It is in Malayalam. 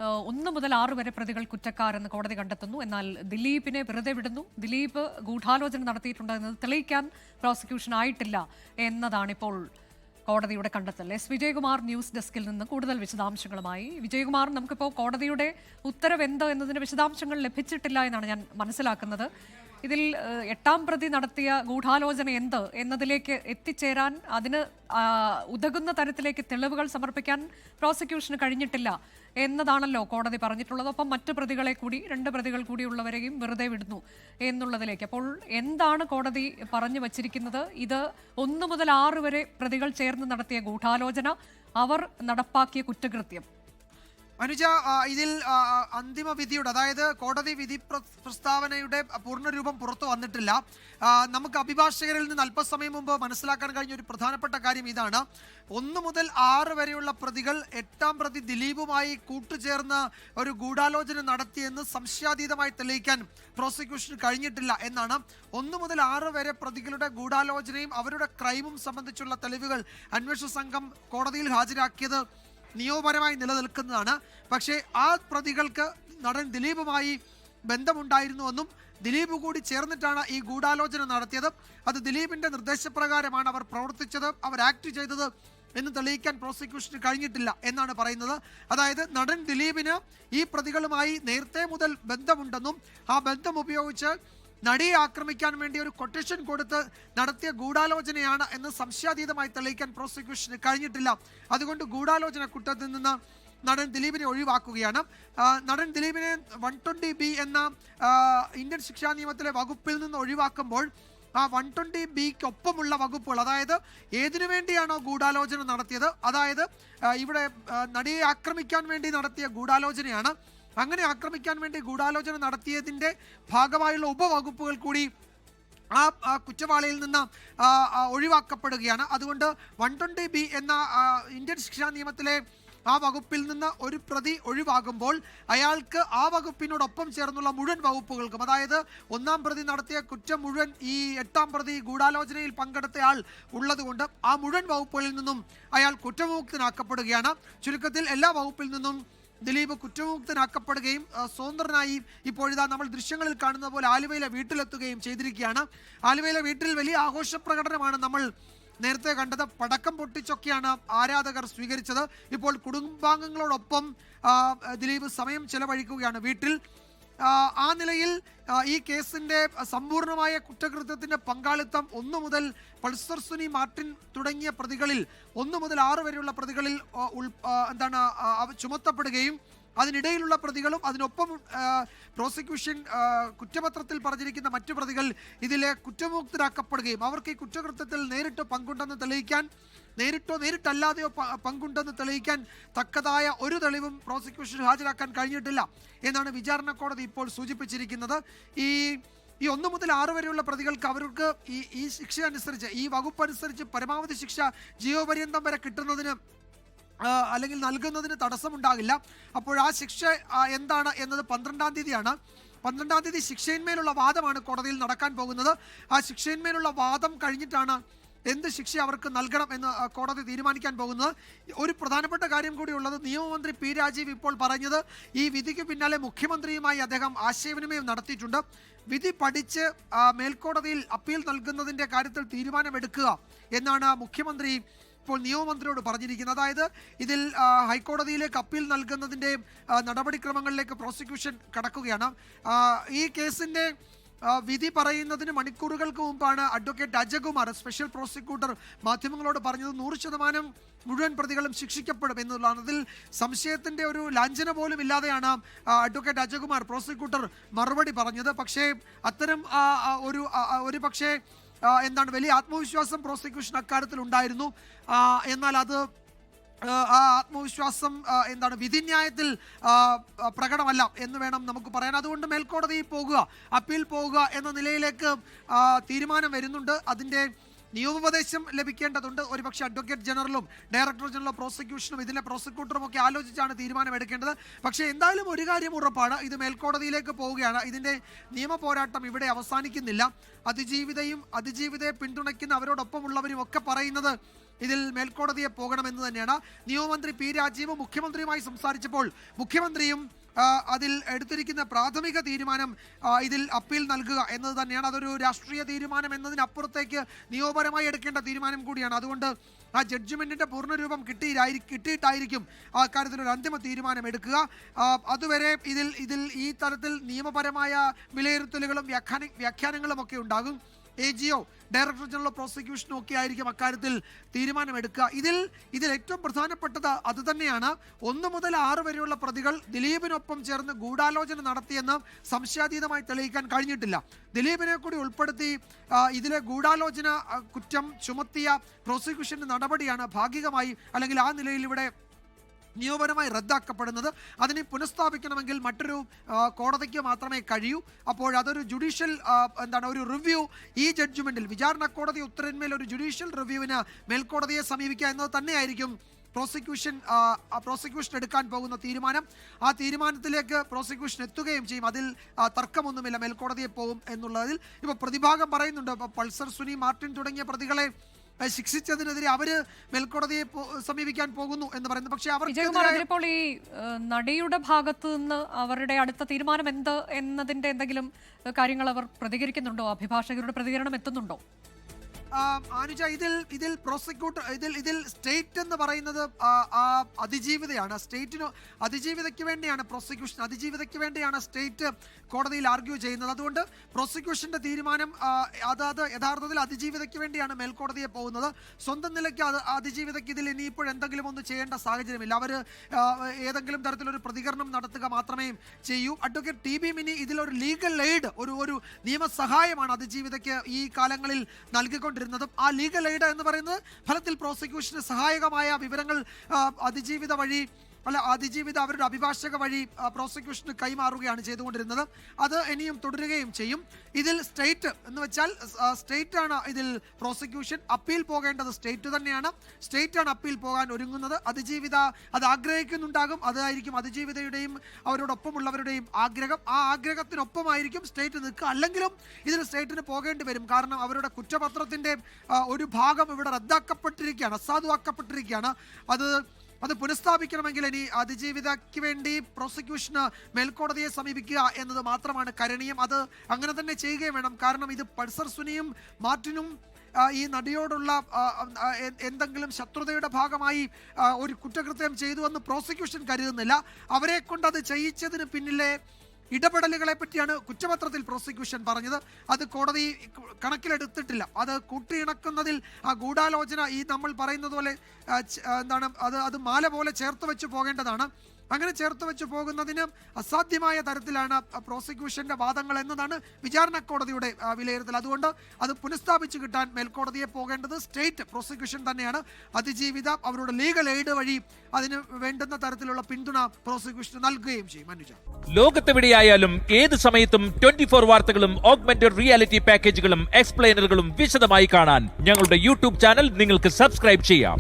1 മുതൽ 6 വരെ പ്രതികൾ കുറ്റക്കാരെന്ന് കോടതി കണ്ടെത്തുന്നു. എന്നാൽ ദിലീപിനെ വെറുതെ വിടുന്നു. ദിലീപ് ഗൂഢാലോചന നടത്തിയിട്ടുണ്ട് എന്നത് തെളിയിക്കാൻ പ്രോസിക്യൂഷൻ ആയിട്ടില്ല എന്നതാണിപ്പോൾ കോടതിയുടെ കണ്ടെത്തൽ. എസ് വിജയകുമാർ ന്യൂസ് ഡെസ്കിൽ നിന്ന് കൂടുതൽ വിശദാംശങ്ങളുമായി. വിജയകുമാർ, നമുക്കിപ്പോൾ കോടതിയുടെ ഉത്തരവ് എന്ത് എന്നതിന്റെ വിശദാംശങ്ങൾ ലഭിച്ചിട്ടില്ല എന്നാണ് ഞാൻ മനസ്സിലാക്കുന്നത്. ഇതിൽ 8ാം പ്രതി നടത്തിയ ഗൂഢാലോചന എന്ത് എന്നതിലേക്ക് എത്തിച്ചേരാൻ, അതിന് ഉതകുന്ന തരത്തിലേക്ക് തെളിവുകൾ സമർപ്പിക്കാൻ പ്രോസിക്യൂഷന് കഴിഞ്ഞിട്ടില്ല എന്നതാണല്ലോ കോടതി പറഞ്ഞിട്ടുള്ളത്. ഒപ്പം മറ്റു പ്രതികളെ കൂടി, 2 പ്രതികൾ കൂടി ഉള്ളവരെയും വെറുതെ വിടുന്നു എന്നുള്ളതിലേക്ക്. അപ്പോൾ എന്താണ് കോടതി പറഞ്ഞു വച്ചിരിക്കുന്നത്? ഇത് 1 മുതൽ 6 വരെ പ്രതികൾ ചേർന്ന് നടത്തിയ ഗൂഢാലോചന, അവർ നടപ്പാക്കിയ കുറ്റകൃത്യം. അനുജ, ഇതിൽ അന്തിമ വിധിയുടെ, അതായത് കോടതി വിധി പ്രസ്താവനയുടെ പൂർണ്ണരൂപം പുറത്തു വന്നിട്ടില്ല. നമുക്ക് അഭിഭാഷകരിൽ നിന്ന് അല്പസമയം മുമ്പ് മനസ്സിലാക്കാൻ കഴിഞ്ഞ ഒരു പ്രധാനപ്പെട്ട കാര്യം ഇതാണ്: 1 മുതൽ 6 വരെയുള്ള പ്രതികൾ 8ാം പ്രതി ദിലീപുമായി കൂട്ടുചേർന്ന് ഒരു ഗൂഢാലോചന നടത്തിയെന്ന് സംശയാതീതമായി തെളിയിക്കാൻ പ്രോസിക്യൂഷന് കഴിഞ്ഞിട്ടില്ല എന്നാണ്. 1 മുതൽ 6 വരെ പ്രതികളുടെ ഗൂഢാലോചനയും അവരുടെ ക്രൈമും സംബന്ധിച്ചുള്ള തെളിവുകൾ അന്വേഷണ സംഘം കോടതിയിൽ ഹാജരാക്കിയത് നിയമപരമായി നിലനിൽക്കുന്നതാണ്. പക്ഷേ ആ പ്രതികൾക്ക് നടൻ ദിലീപുമായി ബന്ധമുണ്ടായിരുന്നുവെന്നും ദിലീപ് കൂടി ചേർന്നിട്ടാണ് ഈ ഗൂഢാലോചന നടത്തിയത്, അത് ദിലീപിന്റെ നിർദ്ദേശപ്രകാരമാണ് അവർ പ്രവർത്തിച്ചത്, അവർ ആക്ട് ചെയ്തത് എന്ന് തെളിയിക്കാൻ പ്രോസിക്യൂഷന് കഴിഞ്ഞിട്ടില്ല എന്നാണ് പറയുന്നത്. അതായത് നടൻ ദിലീപിന് ഈ പ്രതികളുമായി നേരത്തെ മുതൽ ബന്ധമുണ്ടെന്നും ആ ബന്ധം ഉപയോഗിച്ച് നടിയെ ആക്രമിക്കാൻ വേണ്ടി ഒരു കൊട്ടേഷൻ കൊടുത്ത് നടത്തിയ ഗൂഢാലോചനയാണ് എന്ന് സംശയാതീതമായി തെളിയിക്കാൻ പ്രോസിക്യൂഷന് കഴിഞ്ഞിട്ടില്ല. അതുകൊണ്ട് ഗൂഢാലോചന കുറ്റത്തിൽ നിന്ന് നടൻ ദിലീപിനെ ഒഴിവാക്കുകയാണ്. നടൻ ദിലീപിനെ 120B എന്ന ഇന്ത്യൻ ശിക്ഷാ നിയമത്തിലെ വകുപ്പിൽ നിന്ന് ഒഴിവാക്കുമ്പോൾ ആ 120Bക്കൊപ്പമുള്ള വകുപ്പുകൾ, അതായത് ഏതിനു വേണ്ടിയാണോ ഗൂഢാലോചന നടത്തിയത്, അതായത് ഇവിടെ നടിയെ ആക്രമിക്കാൻ വേണ്ടി നടത്തിയ ഗൂഢാലോചനയാണ്, അങ്ങനെ ആക്രമിക്കാൻ വേണ്ടി ഗൂഢാലോചന നടത്തിയതിൻ്റെ ഭാഗമായുള്ള ഉപവകുപ്പുകൾ കൂടി ആ കുറ്റവാളിയിൽ നിന്ന് ഒഴിവാക്കപ്പെടുകയാണ്. അതുകൊണ്ട് 120B എന്ന ഇന്ത്യൻ ശിക്ഷാ നിയമത്തിലെ ആ വകുപ്പിൽ നിന്ന് ഒരു പ്രതി ഒഴിവാകുമ്പോൾ അയാൾക്ക് ആ വകുപ്പിനോടൊപ്പം ചേർന്നുള്ള മുഴുവൻ വകുപ്പുകൾക്കും, അതായത് 1ാം പ്രതി നടത്തിയ കുറ്റം മുഴുവൻ ഈ 8ാം പ്രതി ഗൂഢാലോചനയിൽ പങ്കെടുത്തയാൾ ഉള്ളതുകൊണ്ട് ആ മുഴുവൻ വകുപ്പുകളിൽ നിന്നും അയാൾ കുറ്റവിമുക്തനാക്കപ്പെടുകയാണ്. ചുരുക്കത്തിൽ എല്ലാ വകുപ്പിൽ നിന്നും ദിലീപ് കുറ്റവിമുക്തനാക്കപ്പെടുകയും സ്വതന്ത്രനായി ഇപ്പോഴിതാ നമ്മൾ ദൃശ്യങ്ങളിൽ കാണുന്ന പോലെ ആലുവയിലെ വീട്ടിലെത്തുകയും ചെയ്തിരിക്കുകയാണ്. ആലുവയിലെ വീട്ടിൽ വലിയ ആഘോഷ പ്രകടനമാണ് നമ്മൾ നേരത്തെ കണ്ടത്. പടക്കം പൊട്ടിച്ചൊക്കെയാണ് ആരാധകർ സ്വീകരിച്ചത്. ഇപ്പോൾ കുടുംബാംഗങ്ങളോടൊപ്പം ദിലീപ് സമയം ചെലവഴിക്കുകയാണ് വീട്ടിൽ. ആ നിലയിൽ ഈ കേസിന്റെ സമ്പൂർണമായ കുറ്റകൃത്യത്തിന്റെ പങ്കാളിത്തം 1 മുതൽ പൾസർ സുനി മാർട്ടിൻ തുടങ്ങിയ പ്രതികളിൽ 1 മുതൽ 6 വരെയുള്ള പ്രതികളിൽ ചുമത്തപ്പെടുകയും അതിനിടയിലുള്ള പ്രതികളും അതിനൊപ്പം പ്രോസിക്യൂഷൻ കുറ്റപത്രത്തിൽ പറഞ്ഞിരിക്കുന്ന മറ്റു പ്രതികൾ ഇതിലെ കുറ്റമുക്തരാക്കപ്പെടുകയും അവർക്ക് ഈ കുറ്റകൃത്യത്തിൽ നേരിട്ട് പങ്കുണ്ടെന്ന് തെളിയിക്കാൻ, നേരിട്ടോ നേരിട്ടല്ലാതെയോ പങ്കുണ്ടെന്ന് തെളിയിക്കാൻ തക്കതായ ഒരു തെളിവും പ്രോസിക്യൂഷൻ ഹാജരാക്കാൻ കഴിഞ്ഞിട്ടില്ല എന്നാണ് വിചാരണ കോടതി ഇപ്പോൾ സൂചിപ്പിച്ചിരിക്കുന്നത്. ഈ 1 മുതൽ 6 വരെയുള്ള പ്രതികൾക്ക് അവർക്ക് ഈ ശിക്ഷ അനുസരിച്ച്, ഈ വകുപ്പ് അനുസരിച്ച് പരമാവധി ശിക്ഷ ജീവപര്യന്തം വരെ കിട്ടുന്നതിന് അല്ലെങ്കിൽ നൽകുന്നതിന് തടസ്സമുണ്ടാകില്ല. അപ്പോൾ ആ ശിക്ഷ എന്താണ് എന്നത് 12ാം തീയതിയാണ്. 12ാം തീയതി ശിക്ഷയിന്മേലുള്ള വാദമാണ് കോടതിയിൽ നടക്കാൻ പോകുന്നത്. ആ ശിക്ഷയിന്മേലുള്ള വാദം കഴിഞ്ഞിട്ടാണ് എന്ത് ശിക്ഷ അവർക്ക് നൽകണം എന്ന് കോടതി തീരുമാനിക്കാൻ പോകുന്നത്. ഒരു പ്രധാനപ്പെട്ട കാര്യം കൂടി ഉള്ളത്, നിയമമന്ത്രി പി രാജീവ് ഇപ്പോൾ പറഞ്ഞത് ഈ വിധിക്ക് പിന്നാലെ മുഖ്യമന്ത്രിയുമായി അദ്ദേഹം ആശയവിനിമയം നടത്തിയിട്ടുണ്ട്. വിധി പഠിച്ച് മേൽക്കോടതിയിൽ അപ്പീൽ നൽകുന്നതിൻ്റെ കാര്യത്തിൽ തീരുമാനമെടുക്കുക എന്നാണ് മുഖ്യമന്ത്രി ഇപ്പോൾ നിയമമന്ത്രിയോട് പറഞ്ഞിരിക്കുന്നത്. അതായത് ഇതിൽ ഹൈക്കോടതിയിലേക്ക് അപ്പീൽ നൽകുന്നതിൻ്റെ നടപടിക്രമങ്ങളിലേക്ക് പ്രോസിക്യൂഷൻ കടക്കുകയാണ്. ഈ കേസിൻ്റെ വിധി പറയുന്നതിന് മണിക്കൂറുകൾക്ക് മുമ്പാണ് അഡ്വക്കേറ്റ് അജകുമാർ, സ്പെഷ്യൽ പ്രോസിക്യൂട്ടർ, മാധ്യമങ്ങളോട് പറഞ്ഞത് 100% മുഴുവൻ പ്രതികളും ശിക്ഷിക്കപ്പെടും എന്നുള്ളതാണ്. അതിൽ സംശയത്തിൻ്റെ ഒരു ലാഞ്ചന പോലും ഇല്ലാതെയാണ് അഡ്വക്കേറ്റ് അജകുമാർ, പ്രോസിക്യൂട്ടർ, മറുപടി പറഞ്ഞത്. പക്ഷേ അത്തരം ഒരു പക്ഷേ വലിയ ആത്മവിശ്വാസം പ്രോസിക്യൂഷൻ അക്കാര്യത്തിൽ ഉണ്ടായിരുന്നു. എന്നാൽ അത് ആ ആത്മവിശ്വാസം വിധിന്യായത്തിൽ പ്രകടമല്ല എന്ന് വേണം നമുക്ക് പറയാൻ. അതുകൊണ്ട് മേൽക്കോടതിയിൽ പോകുക, അപ്പീൽ പോകുക എന്ന നിലയിലേക്ക് തീരുമാനം വരുന്നുണ്ട്. അതിൻ്റെ നിയമോപദേശം ലഭിക്കേണ്ടതുണ്ട്. ഒരുപക്ഷെ അഡ്വക്കേറ്റ് ജനറലും ഡയറക്ടർ ജനറൽ ഓഫ് പ്രോസിക്യൂഷനും ഇതിലെ പ്രോസിക്യൂട്ടറും ഒക്കെ ആലോചിച്ചാണ് തീരുമാനമെടുക്കേണ്ടത്. പക്ഷേ എന്തായാലും ഒരു കാര്യം ഉറപ്പാണ്, ഇത് മേൽക്കോടതിയിലേക്ക് പോവുകയാണ്. ഇതിൻ്റെ നിയമ പോരാട്ടം ഇവിടെ അവസാനിക്കുന്നില്ല. അതിജീവിതയെ പിന്തുണയ്ക്കുന്ന അവരോടൊപ്പമുള്ളവരും ഒക്കെ പറയുന്നത് ഇതിൽ മേൽക്കോടതിയെ പോകണമെന്ന് തന്നെയാണ്. നിയമമന്ത്രി പി രാജീവ് മുഖ്യമന്ത്രിയുമായി സംസാരിച്ചപ്പോൾ മുഖ്യമന്ത്രിയും അതിൽ എടുത്തിരിക്കുന്ന പ്രാഥമിക തീരുമാനം ഇതിൽ അപ്പീൽ നൽകുക എന്നത് തന്നെയാണ്. അതൊരു രാഷ്ട്രീയ തീരുമാനം എന്നതിനപ്പുറത്തേക്ക് നിയമപരമായി എടുക്കേണ്ട തീരുമാനം കൂടിയാണ്. അതുകൊണ്ട് ആ ജഡ്ജ്മെന്റിന്റെ പൂർണ്ണരൂപം കിട്ടിയിട്ടായിരിക്കും ആ കാര്യത്തിൽ ഒരു അന്തിമ തീരുമാനം എടുക്കുക. അതുവരെ ഇതിൽ ഈ തരത്തിൽ നിയമപരമായ വിലയിരുത്തലുകളും വ്യാഖ്യാനങ്ങളും ഒക്കെ ഉണ്ടാകും. AGO ഡയറക്ടർ ജനറൽ ഓഫ് പ്രോസിക്യൂഷനും ഒക്കെ ആയിരിക്കും അക്കാര്യത്തിൽ തീരുമാനമെടുക്കുക. ഇതിൽ ഏറ്റവും പ്രധാനപ്പെട്ടത് അത് തന്നെയാണ്. 1 മുതൽ 6 വരെയുള്ള പ്രതികൾ ദിലീപിനൊപ്പം ചേർന്ന് ഗൂഢാലോചന നടത്തിയെന്ന് സംശയാതീതമായി തെളിയിക്കാൻ കഴിഞ്ഞിട്ടില്ല. ദിലീപിനെ കൂടി ഉൾപ്പെടുത്തി ഇതിലെ ഗൂഢാലോചന കുറ്റം ചുമത്തിയ പ്രോസിക്യൂഷന്റെ നടപടിയാണ് ഭാഗികമായി അല്ലെങ്കിൽ ആ നിലയിൽ ഇവിടെ നിയമപരമായി റദ്ദാക്കപ്പെടുന്നത്. അതിനെ പുനഃസ്ഥാപിക്കണമെങ്കിൽ മറ്റൊരു കോടതിക്ക് മാത്രമേ കഴിയൂ. അപ്പോൾ അതൊരു ജുഡീഷ്യൽ ഒരു റിവ്യൂ ഈ ജഡ്ജ്മെന്റിൽ വിചാരണ കോടതി ഉത്തരവിന്മേൽ ഒരു ജുഡീഷ്യൽ റിവ്യൂവിന് മേൽക്കോടതിയെ സമീപിക്കുക എന്നത് തന്നെയായിരിക്കും പ്രോസിക്യൂഷൻ എടുക്കാൻ പോകുന്ന തീരുമാനം. ആ തീരുമാനത്തിലേക്ക് പ്രോസിക്യൂഷൻ എത്തുകയും ചെയ്യും. അതിൽ തർക്കമൊന്നുമില്ല, മേൽക്കോടതിയെ പോകും എന്നുള്ളതിൽ. ഇപ്പോൾ പ്രതിഭാഗം പറയുന്നുണ്ട്, പൾസർ സുനി മാർട്ടിൻ തുടങ്ങിയ പ്രതികളെ ശിക്ഷിച്ചതിനെതിരെ അവര് മേൽക്കോടതിയെ സമീപിക്കാൻ പോകുന്നു എന്ന് പറയുന്നു. പക്ഷേ ഇപ്പോൾ ഈ നടിയുടെ ഭാഗത്തു നിന്ന് അവരുടെ അടുത്ത തീരുമാനം എന്ത് എന്നതിന്റെ എന്തെങ്കിലും കാര്യങ്ങൾ അവർ പ്രതികരിക്കുന്നുണ്ടോ? അഭിഭാഷകരുടെ പ്രതികരണം എത്തുന്നുണ്ടോ? അനുജ, ഇതിൽ പ്രോസിക്യൂട്ടർ ഇതിൽ സ്റ്റേറ്റ് എന്ന് പറയുന്നത് അതിജീവിതയാണ്. അതിജീവിതയ്ക്ക് വേണ്ടിയാണ് പ്രോസിക്യൂഷൻ, അതിജീവിതയ്ക്ക് വേണ്ടിയാണ് സ്റ്റേറ്റ് കോടതിയിൽ ആർഗ്യൂ ചെയ്യുന്നത്. അതുകൊണ്ട് പ്രോസിക്യൂഷന്റെ തീരുമാനം അത് യഥാർത്ഥത്തിൽ അതിജീവിതയ്ക്ക് വേണ്ടിയാണ് മേൽക്കോടതിയെ പോകുന്നത്. സ്വന്തം നിലയ്ക്ക് അതിജീവിതയ്ക്ക് ഇതിൽ ഇനിയിപ്പോൾ എന്തെങ്കിലും ഒന്ന് ചെയ്യേണ്ട സാഹചര്യമില്ല. അവർ ഏതെങ്കിലും തരത്തിലൊരു പ്രതികരണം നടത്തുക മാത്രമേ ചെയ്യൂ. അഡ്വക്കേറ്റ് TB മിനി ഇതിലൊരു ലീഗൽ എയ്ഡ്, ഒരു നിയമസഹായമാണ് അതിജീവിതയ്ക്ക് ഈ കാലങ്ങളിൽ നൽകിക്കൊണ്ടിരുന്നത്. ആ ലീഗൽ എയ്ഡ് എന്ന് പറയുന്നത് ഫലത്തിൽ പ്രോസിക്യൂഷന് സഹായകമായ വിവരങ്ങൾ അതിജീവിത അവരുടെ അഭിഭാഷക വഴി പ്രോസിക്യൂഷന് കൈമാറുകയാണ് ചെയ്തുകൊണ്ടിരുന്നത്. അത് ഇനിയും തുടരുകയും ചെയ്യും. ഇതിൽ സ്റ്റേറ്റ് എന്ന് വെച്ചാൽ സ്റ്റേറ്റ് ആണ് ഇതിൽ പ്രോസിക്യൂഷൻ. അപ്പീൽ പോകേണ്ടത് സ്റ്റേറ്റ് തന്നെയാണ്. സ്റ്റേറ്റ് ആണ് അപ്പീൽ പോകാൻ ഒരുങ്ങുന്നത്. അതിജീവിത അത് ആഗ്രഹിക്കുന്നുണ്ടാകും. അതായിരിക്കും അതിജീവിതയുടെയും അവരോടൊപ്പമുള്ളവരുടെയും ആഗ്രഹം. ആ ആഗ്രഹത്തിനൊപ്പമായിരിക്കും സ്റ്റേറ്റ് നിൽക്കുക. അല്ലെങ്കിലും ഇതിൽ സ്റ്റേറ്റിന് പോകേണ്ടി വരും. കാരണം അവരുടെ കുറ്റപത്രത്തിന്റെ ഒരു ഭാഗം ഇവിടെ റദ്ദാക്കപ്പെട്ടിരിക്കുകയാണ്, അസാധുവാക്കപ്പെട്ടിരിക്കുകയാണ്. അത് പുനഃസ്ഥാപിക്കണമെങ്കിൽ ഇനി അതിജീവിതയ്ക്ക് വേണ്ടി പ്രോസിക്യൂഷന് മേൽക്കോടതിയെ സമീപിക്കുക എന്നത് മാത്രമാണ് കരണീയം. അത് അങ്ങനെ തന്നെ ചെയ്യുകയും വേണം. കാരണം ഇത് പൾസർ സുനിയും മാർട്ടിനും ഈ നടിയോടുള്ള എന്തെങ്കിലും ശത്രുതയുടെ ഭാഗമായി ഒരു കുറ്റകൃത്യം ചെയ്തുവെന്ന് പ്രോസിക്യൂഷൻ കരുതുന്നില്ല. അവരെ കൊണ്ട് അത് ചെയ്യിച്ചതിന് പിന്നിലെ ഇടപെടലുകളെ പറ്റിയാണ് കുറ്റപത്രത്തിൽ പ്രോസിക്യൂഷൻ പറഞ്ഞത്. അത് കോടതി കണക്കിലെടുത്തിട്ടില്ല. അത് കൂട്ടിയിണക്കുന്നതിൽ ആ ഗൂഢാലോചന ഈ നമ്മൾ പറയുന്നത് പോലെ അത് മാല പോലെ ചേർത്ത് വെച്ച് പോകേണ്ടതാണ്. അങ്ങനെ ചേർത്ത് വെച്ച് പോകുന്നതിന് അസാധ്യമായ തരത്തിലാണ് പ്രോസിക്യൂഷന്റെ വാദങ്ങൾ എന്നതാണ് വിചാരണ കോടതിയുടെ വിലയിരുത്തൽ. അതുകൊണ്ട് അത് പുനഃസ്ഥാപിച്ചു കിട്ടാൻ മേൽക്കോടതിയെ പോകേണ്ടത് സ്റ്റേറ്റ് പ്രോസിക്യൂഷൻ തന്നെയാണ്. അതിജീവിത അവരുടെ ലീഗൽ എയ്ഡ് വഴി അതിന് വേണ്ടുന്ന തരത്തിലുള്ള പിന്തുണ പ്രോസിക്യൂഷന് നൽകുകയും ചെയ്യും. അനുജ, ലോകത്തെവിടെയായാലും ഏത് സമയത്തും 24 വാർത്തകളും ഓഗ്മെന്റഡ് റിയാലിറ്റി പാക്കേജുകളും എക്സ്പ്ലെയിനറുകളും വിശദമായി കാണാൻ ഞങ്ങളുടെ യൂട്യൂബ് ചാനൽ നിങ്ങൾക്ക് സബ്സ്ക്രൈബ് ചെയ്യാം.